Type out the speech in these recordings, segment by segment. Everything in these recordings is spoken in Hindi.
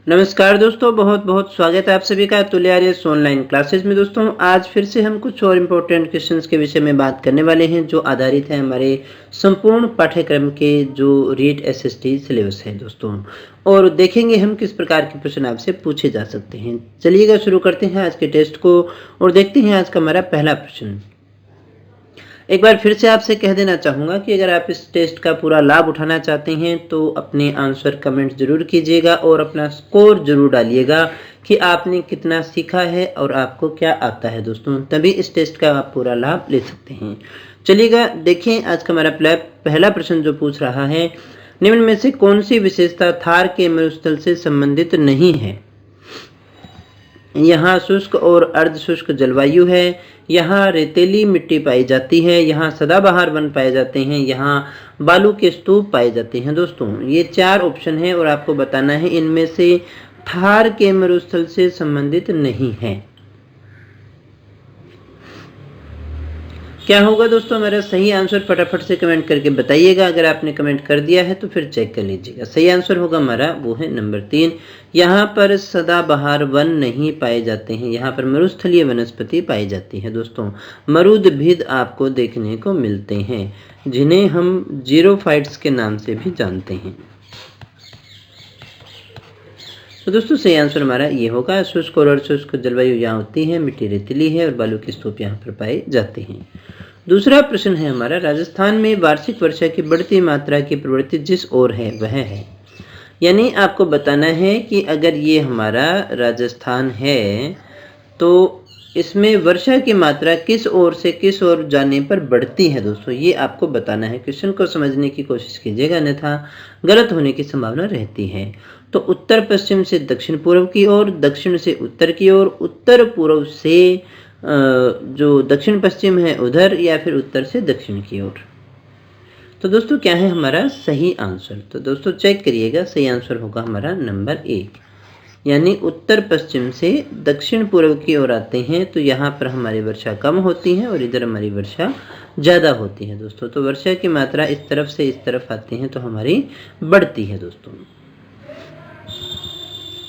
नमस्कार दोस्तों, बहुत बहुत स्वागत है आप सभी का तुल्यारियस ऑनलाइन क्लासेस में। दोस्तों आज फिर से हम कुछ और इम्पोर्टेंट क्वेश्चंस के विषय में बात करने वाले हैं जो आधारित है हमारे संपूर्ण पाठ्यक्रम के जो रीट एसएसटी सिलेबस है दोस्तों। और देखेंगे हम किस प्रकार के प्रश्न आपसे पूछे जा सकते हैं। चलिएगा शुरू करते हैं आज के टेस्ट को और देखते हैं आज का हमारा पहला प्रश्न। एक बार फिर से आपसे कह देना चाहूँगा कि अगर आप इस टेस्ट का पूरा लाभ उठाना चाहते हैं तो अपने आंसर कमेंट ज़रूर कीजिएगा और अपना स्कोर ज़रूर डालिएगा कि आपने कितना सीखा है और आपको क्या आता है दोस्तों, तभी इस टेस्ट का आप पूरा लाभ ले सकते हैं। चलिएगा देखें आज का हमारा पहला प्रश्न जो पूछ रहा है, निम्न में से कौन सी विशेषता थार के मरुस्थल से संबंधित नहीं है। यहाँ शुष्क और अर्ध शुष्क जलवायु है, यहाँ रेतीली मिट्टी पाई जाती है, यहाँ सदाबहार वन पाए जाते हैं, यहाँ बालू के स्तूप पाए जाते हैं। दोस्तों ये चार ऑप्शन है और आपको बताना है इनमें से थार के मरुस्थल से संबंधित नहीं है। क्या होगा दोस्तों हमारा सही आंसर, फटाफट से कमेंट करके बताइएगा। अगर आपने कमेंट कर दिया है तो फिर चेक कर लीजिएगा। सही आंसर होगा हमारा वो है नंबर 3। यहाँ पर सदाबहार वन नहीं पाए जाते हैं, यहाँ पर मरुस्थलीय वनस्पति पाई जाती है। दोस्तों मरुदभिद आपको देखने को मिलते हैं जिन्हें हम जीरोफाइट्स के नाम से भी जानते हैं। तो दोस्तों सही आंसर हमारा ये होगा। शुष्क और अर्धशुष्क जलवायु यहाँ होती है, मिट्टी रेतीली है और बालू के स्तूप यहाँ पर पाए जाते हैं। दूसरा प्रश्न है हमारा, राजस्थान में वार्षिक वर्षा की बढ़ती मात्रा की प्रवृत्ति जिस ओर है वह है। यानी आपको बताना है कि अगर ये हमारा राजस्थान है तो इसमें वर्षा की मात्रा किस ओर से किस ओर जाने पर बढ़ती है। दोस्तों ये आपको बताना है। क्वेश्चन को समझने की कोशिश कीजिएगा अन्यथा गलत होने की संभावना रहती है। तो उत्तर पश्चिम से दक्षिण पूर्व की ओर, दक्षिण से उत्तर की ओर, उत्तर पूर्व से जो दक्षिण पश्चिम है उधर, या फिर उत्तर से दक्षिण की ओर। तो दोस्तों क्या है हमारा सही आंसर। तो दोस्तों चेक करिएगा, सही आंसर होगा हमारा नंबर 1, यानी उत्तर पश्चिम से दक्षिण पूर्व की ओर आते हैं तो यहाँ पर हमारी वर्षा कम होती है और इधर हमारी वर्षा ज़्यादा होती है। दोस्तों तो वर्षा की मात्रा इस तरफ से इस तरफ आती है तो हमारी बढ़ती है। दोस्तों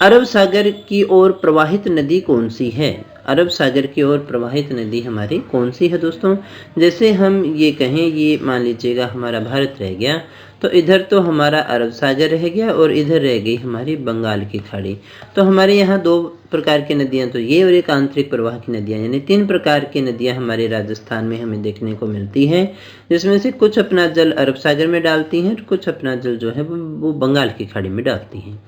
अरब सागर की ओर प्रवाहित नदी कौन सी है। अरब सागर की ओर प्रवाहित नदी हमारी कौन सी है। दोस्तों जैसे हम ये कहें, ये मान लीजिएगा हमारा भारत रह गया तो इधर तो हमारा अरब सागर रह गया और इधर रह गई हमारी बंगाल की खाड़ी। तो हमारे यहाँ दो प्रकार की नदियाँ तो ये और एक आंतरिक प्रवाह की नदियाँ, यानी 3 प्रकार की नदियाँ हमारे राजस्थान में हमें देखने को मिलती हैं, जिसमें से कुछ अपना जल अरब सागर में डालती हैं और कुछ अपना जल जो है वो बंगाल की खाड़ी में डालती हैं,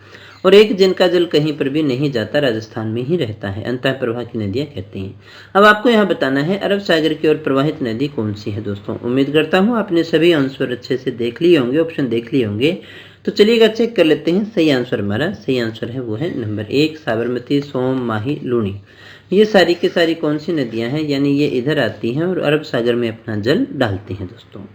और एक जिनका जल कहीं पर भी नहीं जाता, राजस्थान में ही रहता है, अंतः प्रवाह की नदियाँ कहते हैं। अब आपको यहाँ बताना है अरब सागर की ओर प्रवाहित नदी कौन सी है। दोस्तों उम्मीद करता हूँ आपने सभी आंसर अच्छे से देख लिए होंगे, ऑप्शन देख लिए होंगे। तो चलिएगा चेक कर लेते हैं। सही आंसर हमारा, सही आंसर है वो है नंबर 1, साबरमती, सोम, माही, लूणी। ये सारी की सारी कौन सी नदियाँ हैं, यानी ये इधर आती हैं और अरब सागर में अपना जल डालती हैं। दोस्तों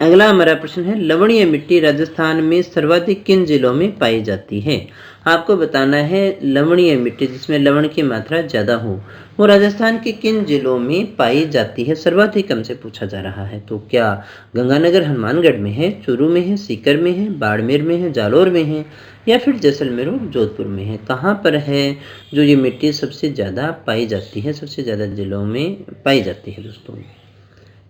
अगला हमारा प्रश्न है, लवणीय मिट्टी राजस्थान में सर्वाधिक किन जिलों में पाई जाती है। आपको बताना है लवणीय मिट्टी जिसमें लवण की मात्रा ज़्यादा हो वो राजस्थान के किन जिलों में पाई जाती है। सर्वाधिक हमसे पूछा जा रहा है। तो क्या गंगानगर हनुमानगढ़ में है, चूरू में है, सीकर में है, बाड़मेर में है, जालौर में है, या फिर जैसलमेर और जोधपुर में है। कहाँ पर है जो ये मिट्टी सबसे ज़्यादा पाई जाती है, सबसे ज़्यादा जिलों में पाई जाती है।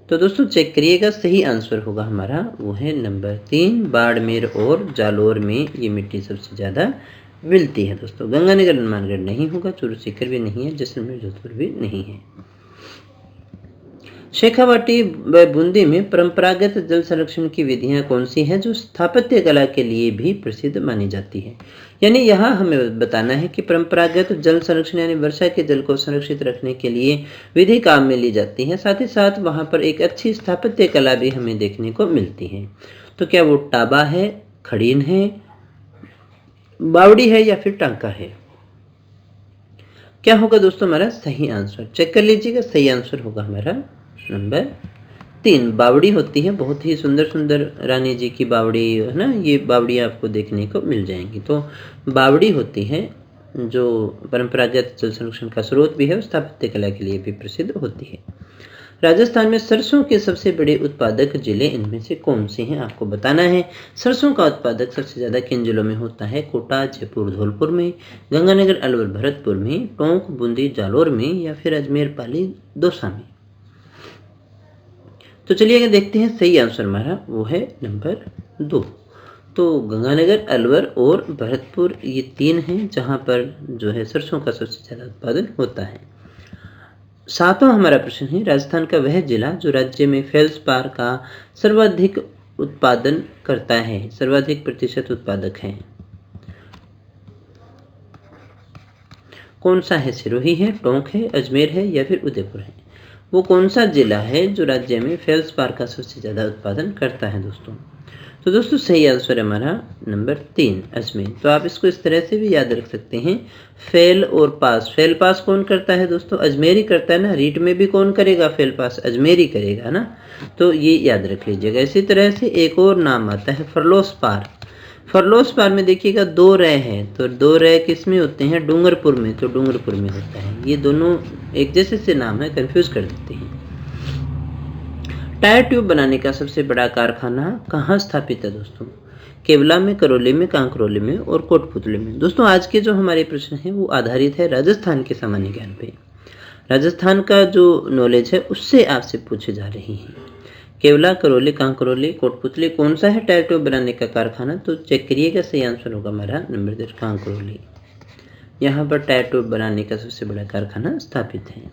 तो दोस्तों चेक करिएगा, सही आंसर होगा हमारा वो है नंबर 3, बाड़मेर और जालौर में ये मिट्टी सबसे ज़्यादा मिलती है। दोस्तों गंगानगर हनुमानगढ़ नहीं होगा, चूरू सीकर भी नहीं है, जैसलमेर जोधपुर भी नहीं है। शेखावाटी व बूंदी में परंपरागत जल संरक्षण की विधियां कौन सी हैं जो स्थापत्य कला के लिए भी प्रसिद्ध मानी जाती है। यानी यहाँ हमें बताना है कि परंपरागत जल संरक्षण यानी वर्षा के जल को संरक्षित रखने के लिए विधि काम में ली जाती है, साथ ही साथ वहाँ पर एक अच्छी स्थापत्य कला भी हमें देखने को मिलती है। तो क्या वो टाबा है, खड़ीन है, बावड़ी है, या फिर टांका है। क्या होगा दोस्तों हमारा सही आंसर, चेक कर लीजिएगा। सही आंसर होगा हमारा नंबर 3, बावड़ी होती है। बहुत ही सुंदर सुंदर रानी जी की बावड़ी है ना, ये बावड़ी आपको देखने को मिल जाएंगी। तो बावड़ी होती है जो परंपरागत जल संरक्षण का स्रोत भी है और स्थापत्य कला के लिए भी प्रसिद्ध होती है। राजस्थान में सरसों के सबसे बड़े उत्पादक जिले इनमें से कौन से हैं, आपको बताना है। सरसों का उत्पादक सबसे ज़्यादा किन जिलों में होता है? कोटा, जयपुर, धौलपुर में, गंगानगर, अलवर, भरतपुर में, टोंक, बूंदी, जालोर में या फिर अजमेर, पाली, दौसा में। तो चलिए अगर देखते हैं, सही आंसर हमारा वो है नंबर 2। तो गंगानगर, अलवर और भरतपुर ये 3 हैं जहाँ पर जो है सरसों का सबसे ज़्यादा उत्पादन होता है। 7वां हमारा प्रश्न है, राजस्थान का वह जिला जो राज्य में फेल्सपार का सर्वाधिक उत्पादन करता है, सर्वाधिक प्रतिशत उत्पादक है, कौन सा है? सिरोही है, टोंक है, अजमेर है या फिर उदयपुर है। वो कौन सा जिला है जो राज्य में फेल्सपार का सबसे ज़्यादा उत्पादन करता है दोस्तों? तो दोस्तों सही आंसर है हमारा नंबर 3, अजमेर। तो आप इसको इस तरह से भी याद रख सकते हैं, फेल और पास। फेल पास कौन करता है दोस्तों? अजमेर ही करता है ना। रीट में भी कौन करेगा फेल पास? अजमेर ही करेगा ना। तो ये याद रख लीजिएगा। इसी तरह से एक और नाम आता है फरलोस पार। फरलोस पार में देखिएगा 2 रह है, तो 2 रह किस में होते हैं? डूंगरपुर में। तो डूंगरपुर में होता है। ये दोनों एक जैसे से नाम है, कंफ्यूज कर देते हैं। टायर ट्यूब बनाने का सबसे बड़ा कारखाना कहाँ स्थापित है दोस्तों? केवला में, करौली में, कांकरोली में और कोटपुतली में। दोस्तों आज के जो हमारे प्रश्न हैं वो आधारित है राजस्थान के सामान्य ज्ञान पे। राजस्थान का जो नॉलेज है उससे आपसे पूछे जा रही हैं। केवला, करौली, कांकरोली, कोटपुतली कौन सा है टायर ट्यूब बनाने का कारखाना? तो चेक करिएगा, सही आंसर होगा हमारा नंबर 3, कांकरोली। यहाँ पर टायर ट्यूब बनाने का सबसे बड़ा कारखाना स्थापित है।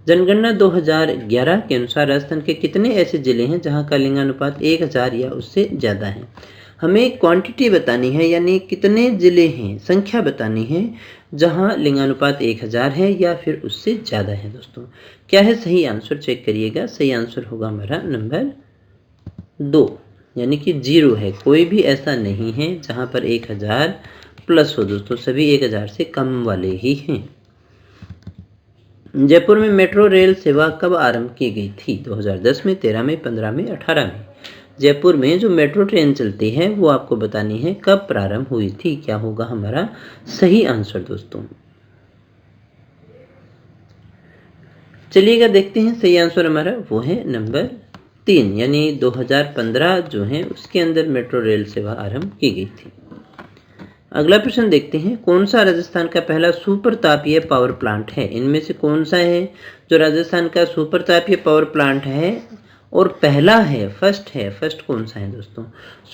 जनगणना 2011 के अनुसार राजस्थान के कितने ऐसे जिले हैं जहां का लिंगानुपात 1000 या उससे ज़्यादा है? हमें क्वांटिटी बतानी है, यानी कितने जिले हैं, संख्या बतानी है जहां लिंगानुपात 1000 है या फिर उससे ज़्यादा है। दोस्तों क्या है सही आंसर? चेक करिएगा, सही आंसर होगा हमारा नंबर 2, यानी कि 0 है। कोई भी ऐसा नहीं है जहां पर 1000 प्लस हो दोस्तों, सभी 1000 से कम वाले ही हैं। जयपुर में मेट्रो रेल सेवा कब आरंभ की गई थी? 2010 में, 13 में, 15 में, 18 में। जयपुर में जो मेट्रो ट्रेन चलती है वो आपको बतानी है कब प्रारंभ हुई थी। क्या होगा हमारा सही आंसर दोस्तों? चलिएगा देखते हैं, सही आंसर हमारा वो है नंबर 3, यानी 2015 जो है उसके अंदर मेट्रो रेल सेवा आरंभ की गई थी। अगला प्रश्न देखते हैं, कौन सा राजस्थान का पहला सुपर तापीय पावर प्लांट है? इनमें से कौन सा है जो राजस्थान का सुपर तापीय पावर प्लांट है और पहला है, फर्स्ट है? फर्स्ट कौन सा है दोस्तों?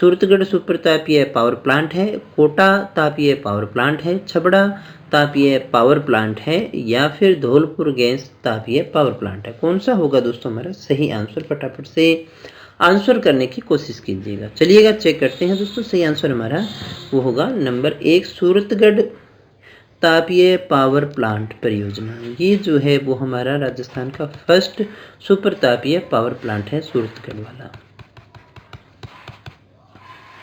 सूरतगढ़ सुपर तापीय पावर प्लांट है, कोटा तापीय पावर प्लांट है, छबड़ा तापीय पावर प्लांट है या फिर धौलपुर गैस तापीय पावर प्लांट है? कौन सा होगा दोस्तों हमारा सही आंसर? फटाफट से आंसर करने की कोशिश कीजिएगा। चलिएगा चेक करते हैं दोस्तों, सही आंसर हमारा वो होगा नंबर 1, सूरतगढ़ तापीय पावर प्लांट परियोजना। ये जो है वो हमारा राजस्थान का फर्स्ट सुपर तापीय पावर प्लांट है, सूरतगढ़ वाला।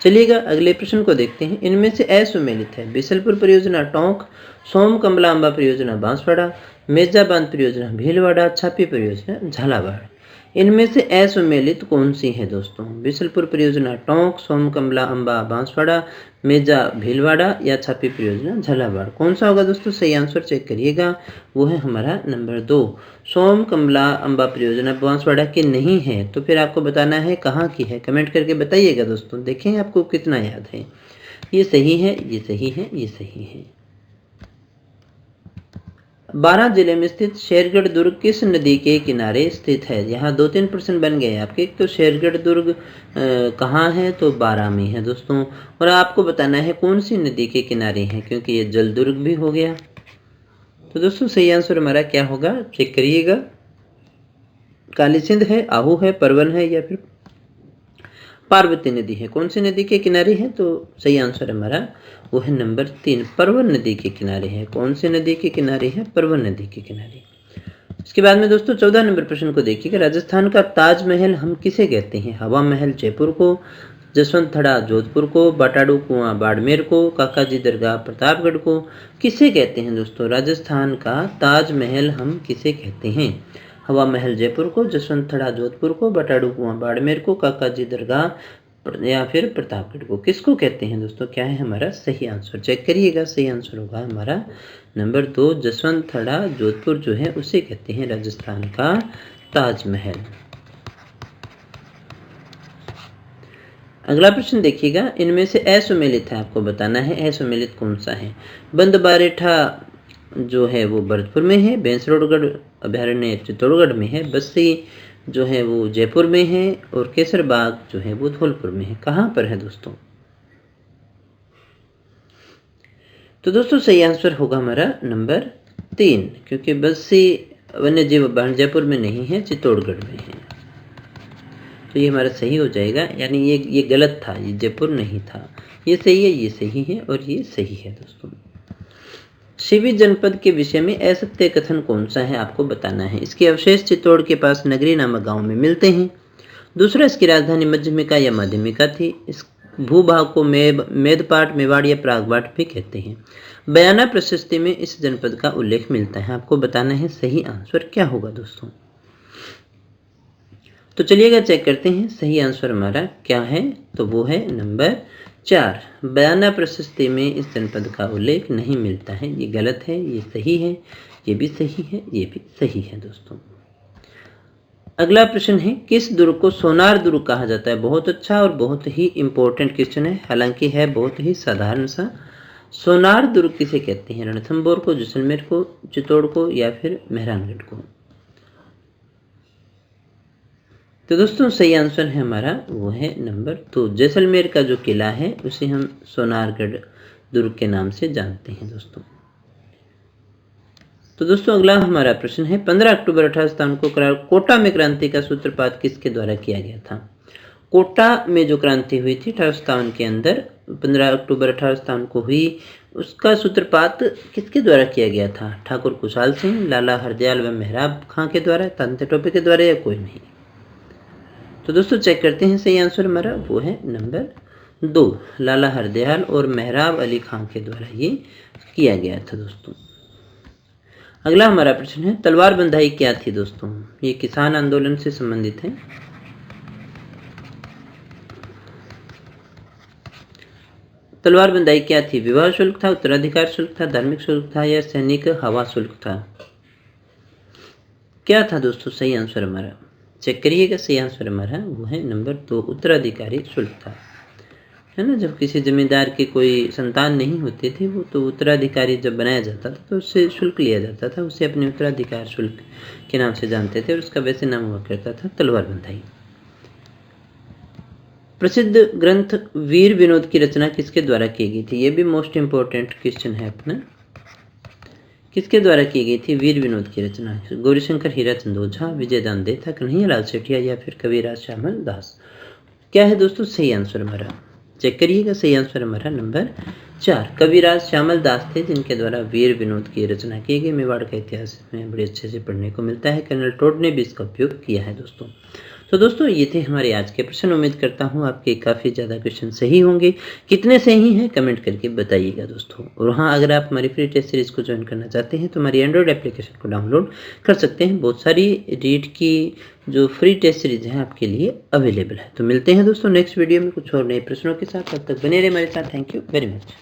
चलिएगा अगले प्रश्न को देखते हैं, इनमें से असुमेलित है? बिसलपुर परियोजना टोंक, सोम कमला अंबा परियोजना बांसवाड़ा, मेजा बांध परियोजना भीलवाड़ा, छापी परियोजना झालावाड़। इनमें से असुमेलित कौन सी है दोस्तों? बिसलपुर परियोजना टोंक, सोम कमला अंबा बांसवाड़ा, मेजा भीलवाड़ा या छापी परियोजना झालावाड़? कौन सा होगा दोस्तों सही आंसर? चेक करिएगा, वो है हमारा नंबर 2, सोम कमला अंबा परियोजना बांसवाड़ा की नहीं है। तो फिर आपको बताना है कहाँ की है, कमेंट करके बताइएगा दोस्तों, देखें आपको कितना याद है। ये सही है, ये सही है, ये सही है। 12 जिले में स्थित शेरगढ़ दुर्ग किस नदी के किनारे स्थित है? यहाँ 2-3 प्रश्न बन गए आपके। तो शेरगढ़ दुर्ग कहाँ है? तो 12 में है दोस्तों। और आपको बताना है कौन सी नदी के किनारे है, क्योंकि ये जल दुर्ग भी हो गया। तो दोस्तों सही आंसर हमारा क्या होगा? चेक करिएगा, काली सिंध है, आहू है, परवन है या फिर पार्वती नदी है? कौन सी नदी के किनारे है? तो सही आंसर हमारा वो है नंबर 3, परवन नदी के किनारे है। कौन सी नदी के किनारे है? परवन नदी के किनारे। इसके बाद में दोस्तों 14 नंबर प्रश्न को देखिएगा, राजस्थान का ताजमहल हम किसे कहते हैं? हवा महल जयपुर को, जसवंतथड़ा जोधपुर को, बटाड़ू कुआं बाड़मेर को, काकाजी दरगाह प्रतापगढ़ को? किसे कहते हैं दोस्तों राजस्थान का ताजमहल हम किसे कहते हैं? हवा महल जयपुर को, जसवंतथड़ा जोधपुर को, बटाड़ू कुआं बाड़मेर को, काकाजी दरगाह या फिर प्रतापगढ़ को? किसको कहते हैं दोस्तों? क्या है हमारा सही आंसर? चेक करिएगा, सही आंसर होगा हमारा नंबर 2, जसवंतथड़ा जोधपुर जो है उसे कहते हैं राजस्थान का ताजमहल। अगला प्रश्न देखिएगा, इनमें से असुमेलित है, आपको बताना है असुमेलित कौन सा है। बंदबारेठा जो है वो भरतपुर में है, बेंसरोडगढ़ अभयारण्य चित्तौड़गढ़ में है, बस्सी जो है वो जयपुर में है और केसर बाग जो है वो धौलपुर में है। कहाँ पर है दोस्तों? तो दोस्तों सही आंसर होगा हमारा नंबर 3, क्योंकि बस्सी वन्य जीव अभयारण्य जयपुर में नहीं है, चित्तौड़गढ़ में है। तो ये हमारा सही हो जाएगा, यानी ये गलत था, ये जयपुर नहीं था। ये सही है, ये सही है और ये सही है दोस्तों। शिवी जनपद के विषय में असत्य कथन कौन सा है, आपको बताना है। इसके अवशेष चित्तौड़ के पास नगरी नामक गांव में मिलते हैं। दूसरा, इसकी राजधानी मध्यमिका या माध्यमिका थी। इस भूभाग को मेदपाट, मेवाड़ या प्रागबाट भी कहते हैं। बयाना प्रशस्ति में इस जनपद का उल्लेख मिलता है। आपको बताना है सही आंसर क्या होगा दोस्तों। तो चलिएगा चेक करते हैं सही आंसर हमारा क्या है। तो वो है नंबर 4, बयाना प्रशस्ति में इस जनपद का उल्लेख नहीं मिलता है। ये गलत है, ये सही है, ये भी सही है, ये भी सही है दोस्तों। अगला प्रश्न है, किस दुर्ग को सोनार दुर्ग कहा जाता है? बहुत अच्छा और बहुत ही इंपॉर्टेंट क्वेश्चन है, हालांकि है बहुत ही साधारण सा। सोनार दुर्ग किसे कहते हैं? रणथंभौर को, जैसलमेर को, चित्तौड़ को या फिर मेहरानगढ़ को? तो दोस्तों सही आंसर है हमारा वो है नंबर 2, जैसलमेर का जो किला है उसे हम सोनारगढ़ दुर्ग के नाम से जानते हैं दोस्तों। तो दोस्तों अगला हमारा प्रश्न है, 15 अक्टूबर 1857 को कोटा में क्रांति का सूत्रपात किसके द्वारा किया गया था? कोटा में जो क्रांति हुई थी 1857 के अंदर, 15 अक्टूबर 1857 को हुई, उसका सूत्रपात किसके द्वारा किया गया था? ठाकुर कुशाल सिंह, लाला हरदयाल व मेहराब खां के द्वारा, तांत्या टोपे के द्वारा या कोई नहीं? तो दोस्तों चेक करते हैं सही आंसर हमारा वो है नंबर 2, लाला हरदयाल और मेहराब अली खां के द्वारा ये किया गया था दोस्तों। अगला हमारा प्रश्न है, तलवार बंधाई क्या थी दोस्तों? ये किसान आंदोलन से संबंधित है। तलवार बंधाई क्या थी? विवाह शुल्क था, उत्तराधिकार शुल्क था, धार्मिक शुल्क था या सैनिक हवा शुल्क था? क्या था दोस्तों सही आंसर हमारा? चेक करिएगा सही आंसर हमारा वो है नंबर 2, उत्तराधिकारी शुल्क था, है ना। जब किसी जमींदार के कोई संतान नहीं होते थे वो, तो उत्तराधिकारी जब बनाया जाता था तो उससे शुल्क लिया जाता था, उसे अपने उत्तराधिकार शुल्क के नाम से जानते थे और उसका वैसे नाम हुआ करता था तलवार बंधाई। प्रसिद्ध ग्रंथ वीर विनोद की रचना किसके द्वारा की गई थी? ये भी मोस्ट इंपॉर्टेंट क्वेश्चन है अपना। किसके द्वारा की गई थी वीर विनोद की रचना? गौरीशंकर हीराचंद ओझा, विजय दान देथा, कन्हैयालाल सेठिया या फिर कविराज श्यामल दास? क्या है दोस्तों सही आंसर हमारा? चेक करिएगा सही आंसर हमारा नंबर 4, कविराज श्यामल दास थे, जिनके द्वारा वीर विनोद की रचना की गई। मेवाड़ का इतिहास में बड़े अच्छे से पढ़ने को मिलता है। कर्नल टोड ने भी इसका उपयोग किया है दोस्तों। तो दोस्तों ये थे हमारे आज के प्रश्न। उम्मीद करता हूँ आपके काफ़ी ज़्यादा क्वेश्चन सही होंगे। कितने सही हैं कमेंट करके बताइएगा दोस्तों। और हाँ, अगर आप हमारी फ्री टेस्ट सीरीज़ को ज्वाइन करना चाहते हैं तो हमारी एंड्रॉयड एप्लीकेशन को डाउनलोड कर सकते हैं। बहुत सारी रीड की जो फ्री टेस्ट सीरीज़ है आपके लिए अवेलेबल है। तो मिलते हैं दोस्तों नेक्स्ट वीडियो में कुछ और नए प्रश्नों के साथ। तब तक बने रहे हमारे साथ। Thank you very much.